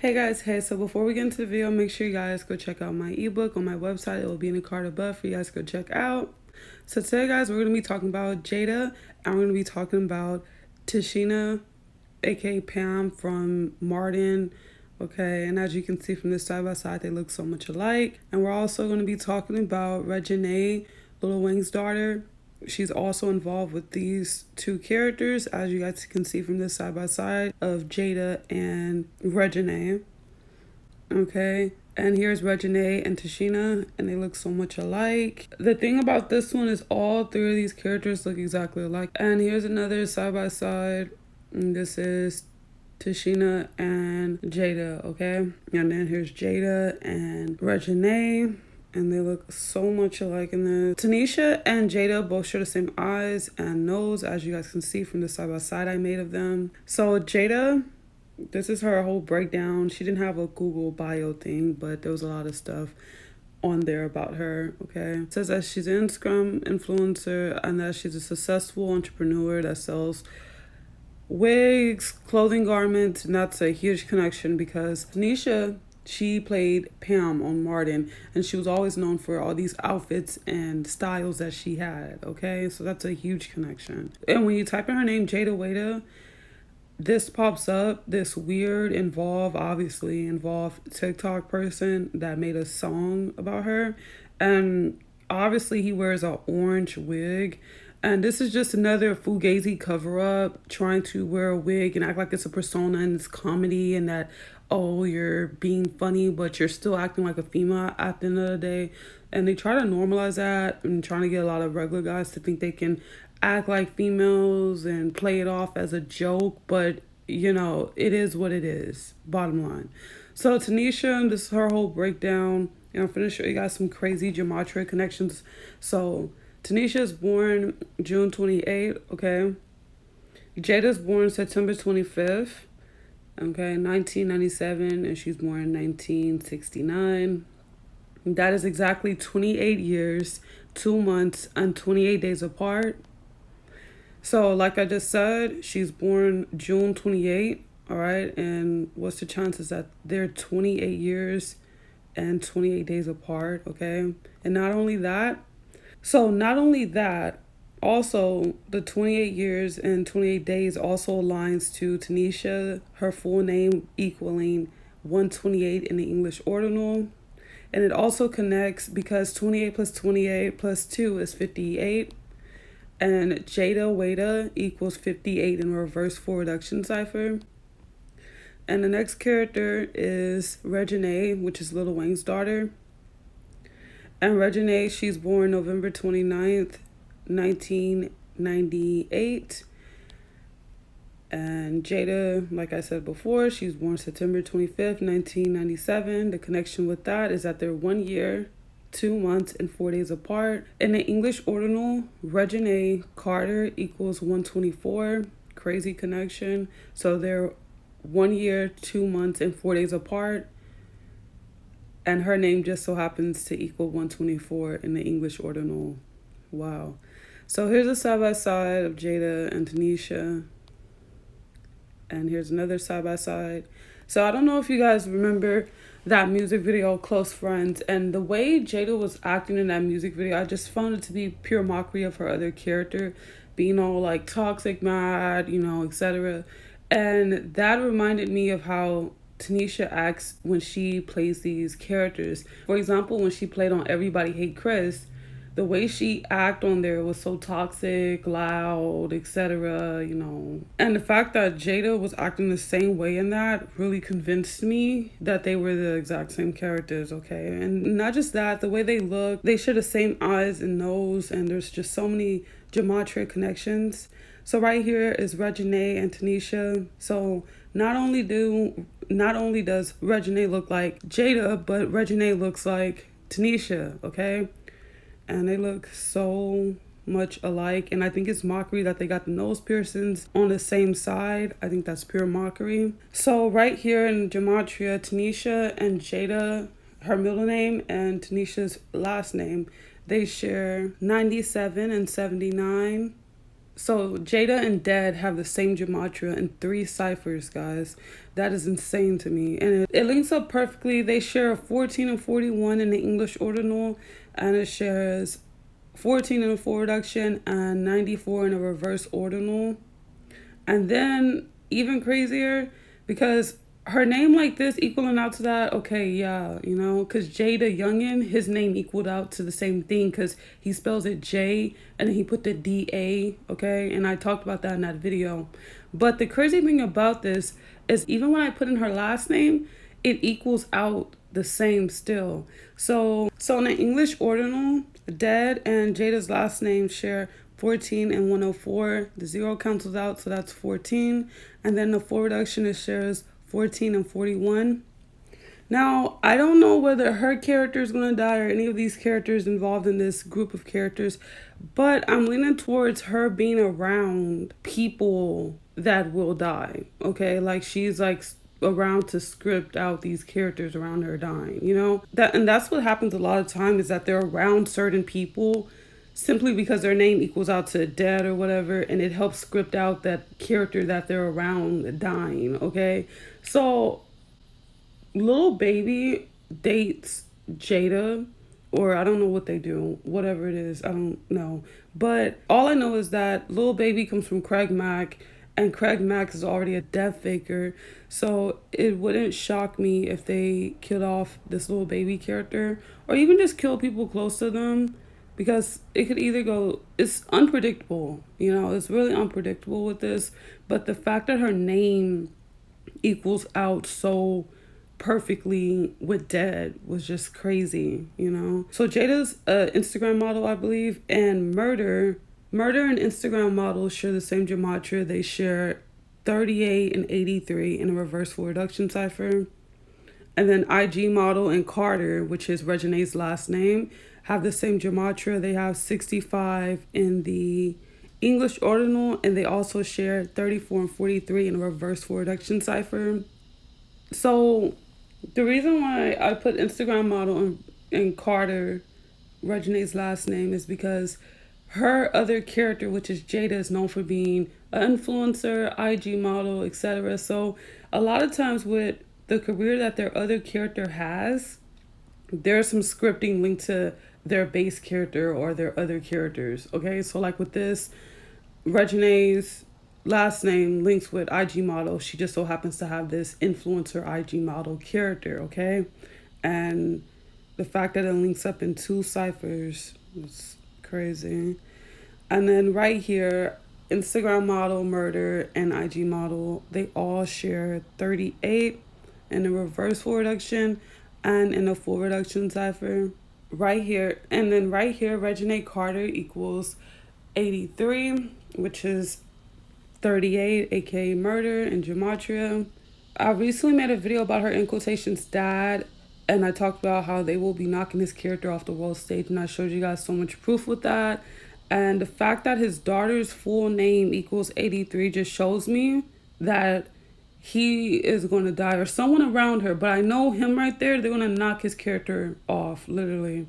Hey guys, hey, so before we get into the video, make sure you guys go check out my ebook on my website. It will be in the card above for you guys to go check out. So today, guys, we're going to be talking about Jada, and we're going to be talking about Tashina, aka Pam from Martin. Okay, and as you can see from this side by side, they look so much alike. And we're also going to be talking about Reginae, Lil Wayne's daughter. She's also involved with these two characters, as you guys can see from this side by side of Jada and Reginae. Okay, and here's Reginae and Tashina, and they look so much alike. The thing about this one is all three of these characters look exactly alike. And here's another side by side. And this is Tashina and Jada, okay? And then here's Jada and Reginae, and they look so much alike in this. Tanisha and Jada both share the same eyes and nose, as you guys can see from the side by side I made of them. So Jada, this is her whole breakdown. She didn't have a Google bio thing, but there was a lot of stuff on there about her, okay? It says that she's an Instagram influencer and that she's a successful entrepreneur that sells wigs, clothing, garments, and that's a huge connection because Tanisha, she played Pam on Martin, and she was always known for all these outfits and styles that she had, okay? So that's a huge connection. And when you type in her name, Jada, this pops up, this weird, obviously involved TikTok person that made a song about her. And obviously he wears an orange wig. And this is just another Fugazi cover up, trying to wear a wig and act like it's a persona and it's comedy and that, oh, you're being funny, but you're still acting like a female at the end of the day. And they try to normalize that and trying to get a lot of regular guys to think they can act like females and play it off as a joke, but you know, it is what it is, bottom line. So Tanisha, this is her whole breakdown, and I'm gonna show you guys some crazy Gematria connections. So Tanisha is born June 28th, okay? Jada's born September 25th, okay, 1997, and she's born in 1969. That is exactly 28 years, 2 months, and 28 days apart. So, like I just said, she's born June 28th, all right? And what's the chances that they're 28 years and 28 days apart, okay? And not only that, also the 28 years and 28 days also aligns to Tanisha, her full name equaling 128 in the English ordinal. And it also connects because 28 plus 28 plus 2 is 58. And Jada equals 58 in reverse four reduction cipher. And the next character is Reginae, which is Lil Wayne's daughter. And Reginae, she's born November 29th, 1998. And Jada, like I said before, she's born September 25th, 1997. The connection with that is that they're 1 year, 2 months, and 4 days apart. In the English ordinal, Reginae Carter equals 124. Crazy connection. So they're 1 year, 2 months, and 4 days apart. And her name just so happens to equal 124 in the English ordinal. Wow. So here's a side by side of Jada and Tanisha. And here's another side by side. So I don't know if you guys remember that music video, Close Friends, and the way Jada was acting in that music video, I just found it to be pure mockery of her other character, being all like toxic, mad, you know, etc. And that reminded me of how Tanisha acts when she plays these characters. For example, when she played on Everybody Hate Chris, the way she acted on there was so toxic, loud, etc., you know. And the fact that Jada was acting the same way in that really convinced me that they were the exact same characters, okay? And not just that, the way they look, they share the same eyes and nose, and there's just so many Gematria connections. So right here is Reginae and Tanisha. So not only does Reginae look like Jada, but Reginae looks like Tanisha, okay? And they look so much alike, and I think it's mockery that they got the nose piercings on the same side. I think that's pure mockery. So right here in Gematria, Tanisha and Jada, her middle name and Tanisha's last name, they share 97 and 79. So Jada and Dead have the same gematria in 3 ciphers, guys. That is insane to me. And it links up perfectly. They share 14 and 41 in the English ordinal, and it shares 14 in a full reduction and 94 in a reverse ordinal. And then even crazier, because her name like this equaling out to that, okay, yeah, you know, because Jada Youngin, his name equaled out to the same thing because he spells it J and then he put the DA, okay, and I talked about that in that video. But the crazy thing about this is even when I put in her last name, it equals out the same still. So in the English ordinal, Dead and Jada's last name share 14 and 104. The 0 cancels out, so that's 14. And then the full reduction is shares 14 and 41. Now, I don't know whether her character is going to die or any of these characters involved in this group of characters, but I'm leaning towards her being around people that will die, okay? Like, she's like around to script out these characters around her dying, you know? That's what happens a lot of time, is that they're around certain people simply because their name equals out to dead or whatever, and it helps script out that character that they're around dying, okay? So Lil Baby dates Jada, or I don't know what they do, whatever it is, I don't know. But all I know is that Lil Baby comes from Craig Mack, and Craig Mack is already a death faker. So it wouldn't shock me if they killed off this Lil Baby character, or even just kill people close to them, because it could either go, it's unpredictable, you know, it's really unpredictable with this. But the fact that her name equals out so perfectly with Dead was just crazy, you know? So Jada's an Instagram model, I believe, and Murder and Instagram models share the same gematria. They share 38 and 83 in a reverse full reduction cipher. And then IG model and Carter, which is Regine's last name, have the same gematria. They have 65 in the English ordinal, and they also share 34 and 43 in a reverse full reduction cipher. So the reason why I put Instagram model and Carter, Regine's last name, is because her other character, which is Jada, is known for being an influencer, IG model, etc. So a lot of times with the career that their other character has, there's some scripting linked to their base character or their other characters. Okay, so like with this, Regine's last name links with IG model. She just so happens to have this influencer IG model character, okay? And the fact that it links up in 2 ciphers is crazy. And then right here, Instagram model, Murder, and IG model, they all share 38 in a reverse full reduction and in a full reduction cipher. Right here, and then right here, Regine Carter equals 83, which is 38, aka Murder and Gematria. I recently made a video about her in quotations dad, and I talked about how they will be knocking his character off the world stage, and I showed you guys so much proof with that. And the fact that his daughter's full name equals 83 just shows me that he is going to die, or someone around her. But I know him right there, they're going to knock his character off, literally.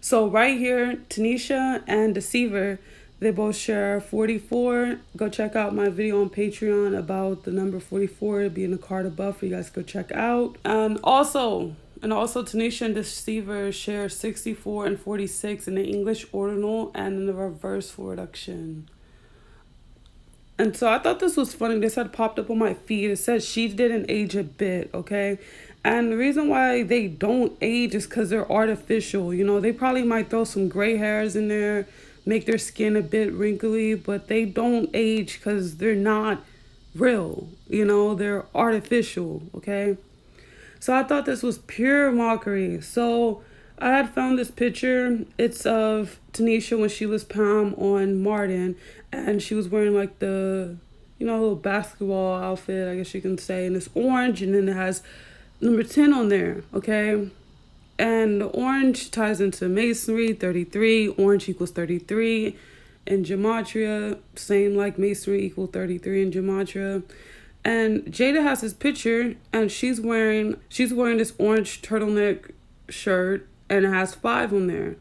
So right here, Tanisha and Deceiver, they both share 44. Go check out my video on Patreon about the number 44 being a card above for you guys to go check out. And also Tanisha and Deceiver share 64 and 46 in the English ordinal and in the reverse full reduction. And so I thought this was funny. This had popped up on my feed. It said she didn't age a bit, okay? And the reason why they don't age is because they're artificial. You know, they probably might throw some gray hairs in there, make their skin a bit wrinkly, but they don't age because they're not real. You know, they're artificial, okay? So I thought this was pure mockery. So I had found this picture. It's of Tanisha when she was Pam on Martin, and she was wearing like the, you know, little basketball outfit, I guess you can say, and it's orange, and then it has number 10 on there, okay? And the orange ties into masonry, 33. Orange equals 33 in Gematria. Same like masonry equal 33 in Gematria. And Jada has this picture, and she's wearing this orange turtleneck shirt, and it has 5 on there.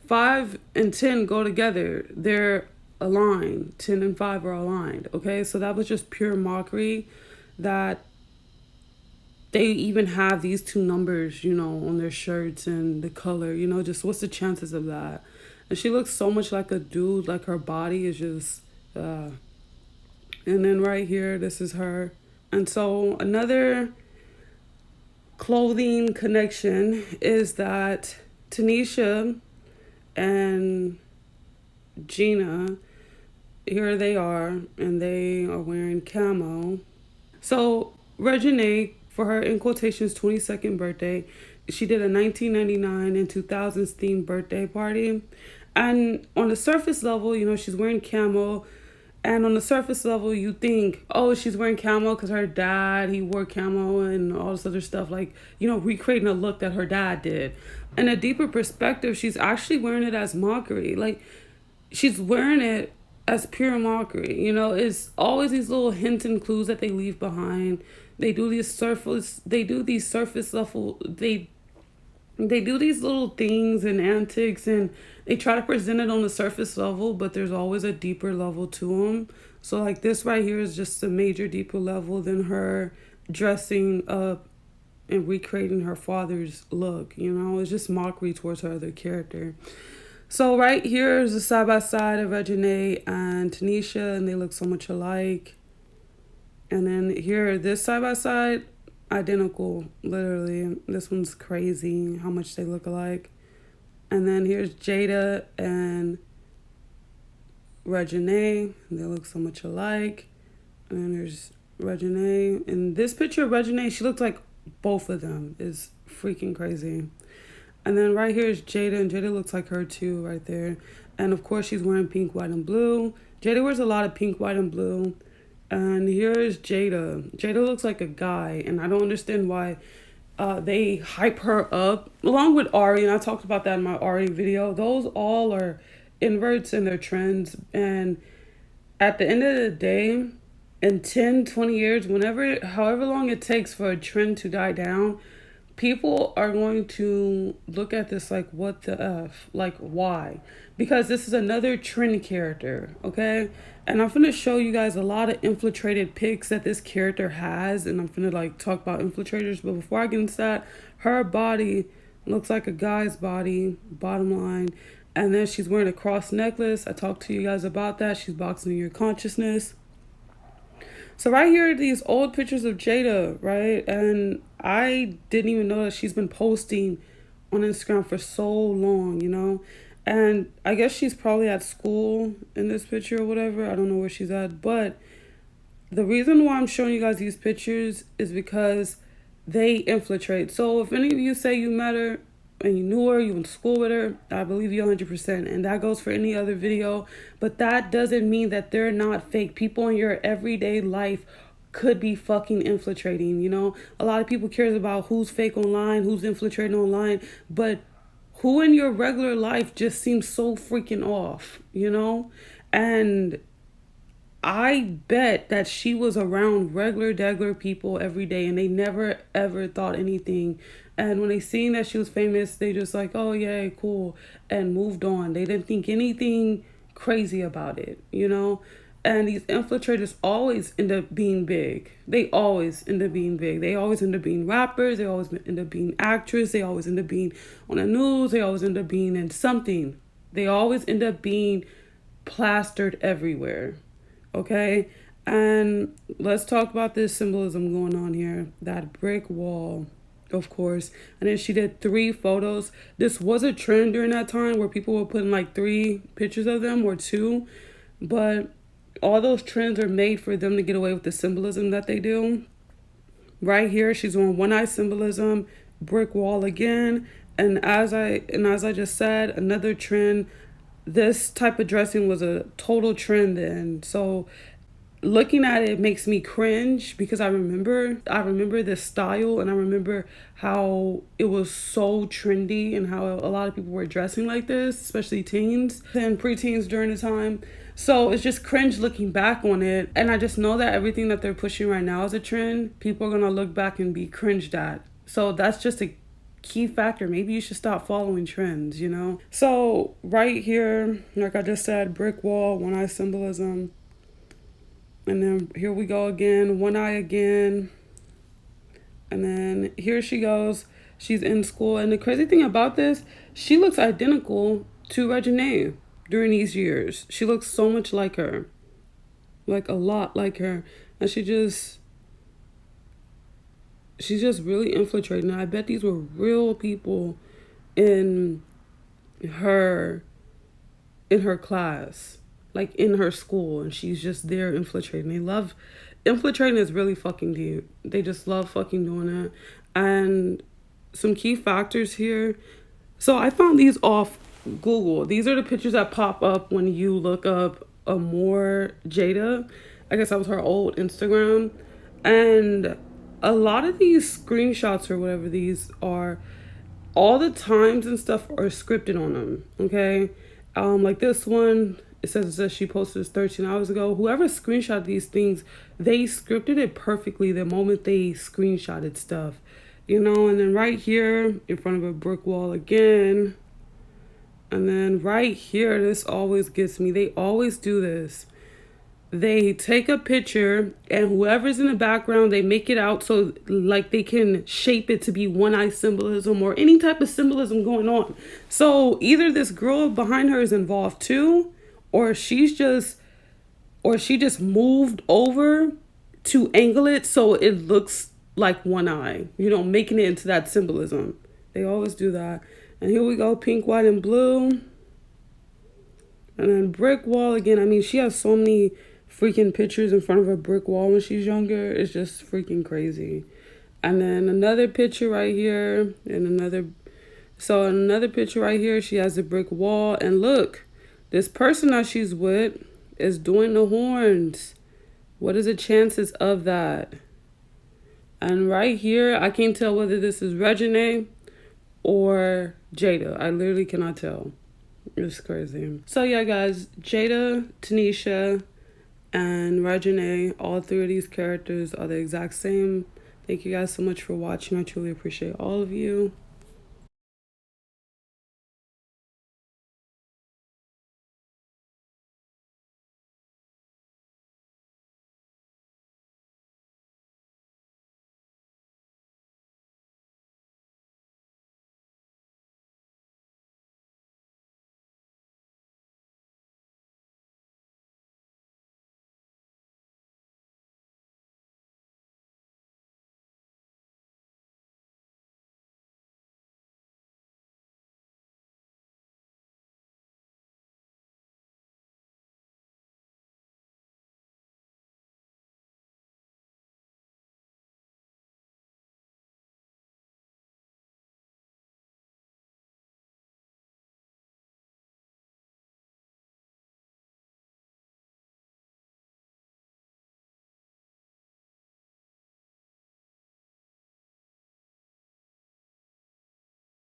5 and 10 go together. They're aligned. 10 and 5 are aligned. Okay, so that was just pure mockery that they even have these two numbers, on their shirts and the color, just what's the chances of that? And she looks so much like a dude, like her body is just, and then right here, this is her. And so another clothing connection is that Tanisha and Gina, here they are, and they are wearing camo. So Reginae, for her in quotations 22nd birthday, she did a 1999 and 2000s themed birthday party. And on the surface level, she's wearing camo. And on the surface level, you think, oh, she's wearing camo because her dad, he wore camo and all this other stuff, like, recreating a look that her dad did. In a deeper perspective, she's actually wearing it as mockery. Like, she's wearing it as pure mockery. It's always these little hints and clues that they leave behind. They do these surface level, they do these little things and antics, and they try to present it on the surface level, but there's always a deeper level to them. So like this right here is just a major deeper level than her dressing up and recreating her father's look. It's just mockery towards her other character. So right here is a side by side of Reginae and Tanisha, and they look so much alike. And then here, this side by side, identical, literally. This one's crazy how much they look alike. And then here's Jada and Reginae. They look so much alike. And then there's Reginae. In this picture of Reginae, she looks like both of them. Is freaking crazy. And then right here is Jada, and Jada looks like her too right there. And of course, she's wearing pink, white, and blue. Jada wears a lot of pink, white, and blue. And here's Jada. Jada looks like a guy, and I don't understand why they hype her up. Along with Ari, and I talked about that in my Ari video. Those all are inverts in their trends. And at the end of the day, in 10, 20 years, however long it takes for a trend to die down, people are going to look at this like, what the F? Like, why? Because this is another trend character, okay? And I'm going to show you guys a lot of infiltrated pics that this character has. And I'm going to like talk about infiltrators. But before I get into that, her body looks like a guy's body, bottom line. And then she's wearing a cross necklace. I talked to you guys about that. She's boxing in your consciousness. So right here are these old pictures of Jada, right? And I didn't even know that she's been posting on Instagram for so long, And I guess she's probably at school in this picture or whatever. I don't know where she's at. But the reason why I'm showing you guys these pictures is because they infiltrate. So if any of you say you met her and you knew her, you went to school with her, I believe you 100%. And that goes for any other video. But that doesn't mean that they're not fake. People in your everyday life could be fucking infiltrating, A lot of people cares about who's fake online, who's infiltrating online. But who in your regular life just seems so freaking off, And I bet that she was around regular people every day, and they never ever thought anything. And when they seen that she was famous, they just like, oh yeah, cool, and moved on. They didn't think anything crazy about it, And these infiltrators always end up being big. They always end up being big. They always end up being rappers. They always end up being actors. They always end up being on the news. They always end up being in something. They always end up being plastered everywhere. Okay? And let's talk about this symbolism going on here. That brick wall, of course. And then she did 3 photos. This was a trend during that time where people were putting like 3 pictures of them or 2. But all those trends are made for them to get away with the symbolism that they do. Right here, she's on one eye symbolism, brick wall again. And as I just said, another trend. This type of dressing was a total trend then. So looking at it makes me cringe because I remember this style, and I remember how it was so trendy and how a lot of people were dressing like this, especially teens and preteens during the time. So it's just cringe looking back on it. And I just know that everything that they're pushing right now is a trend. People are going to look back and be cringed at. So that's just a key factor. Maybe you should stop following trends, you know? So right here, like I just said, brick wall, one eye symbolism. And then here we go again, one eye again. And then here she goes. She's in school. And the crazy thing about this, she looks identical to Reginae during these years. She looks so much like her. Like a lot like her. And she's just really infiltrating. I bet these were real people in her class, like in her school, and she's just there infiltrating. They love infiltrating is really fucking deep. They just love fucking doing it. And some key factors here. So I found these off Google. These are the pictures that pop up when you look up a more Jada. I guess that was her old Instagram. And a lot of these screenshots or whatever these are, all the times and stuff are scripted on them. Okay. Like this one, it says she posted this 13 hours ago. Whoever screenshot these things, they scripted it perfectly the moment they screenshotted stuff, you know. And then right here in front of a brick wall again. And then right here, this always gets me. They always do this. They take a picture and whoever's in the background, they make it out so like they can shape it to be one eye symbolism or any type of symbolism going on. So either this girl behind her is involved too, or she just moved over to angle it so it looks like one eye, you know, making it into that symbolism. They always do that. And here we go, pink, white, and blue. And then brick wall again. I mean, she has so many freaking pictures in front of a brick wall when she's younger. It's just freaking crazy. And then another picture right here. And another picture right here, she has a brick wall. And look, this person that she's with is doing the horns. What is the chances of that? And right here, I can't tell whether this is Reginae or Jada. I literally cannot tell. It's crazy. So yeah, guys, Jada, Tanisha, and Reginae, all three of these characters are the exact same. Thank you guys so much for watching. I truly appreciate all of you.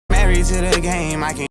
Married to the game, I can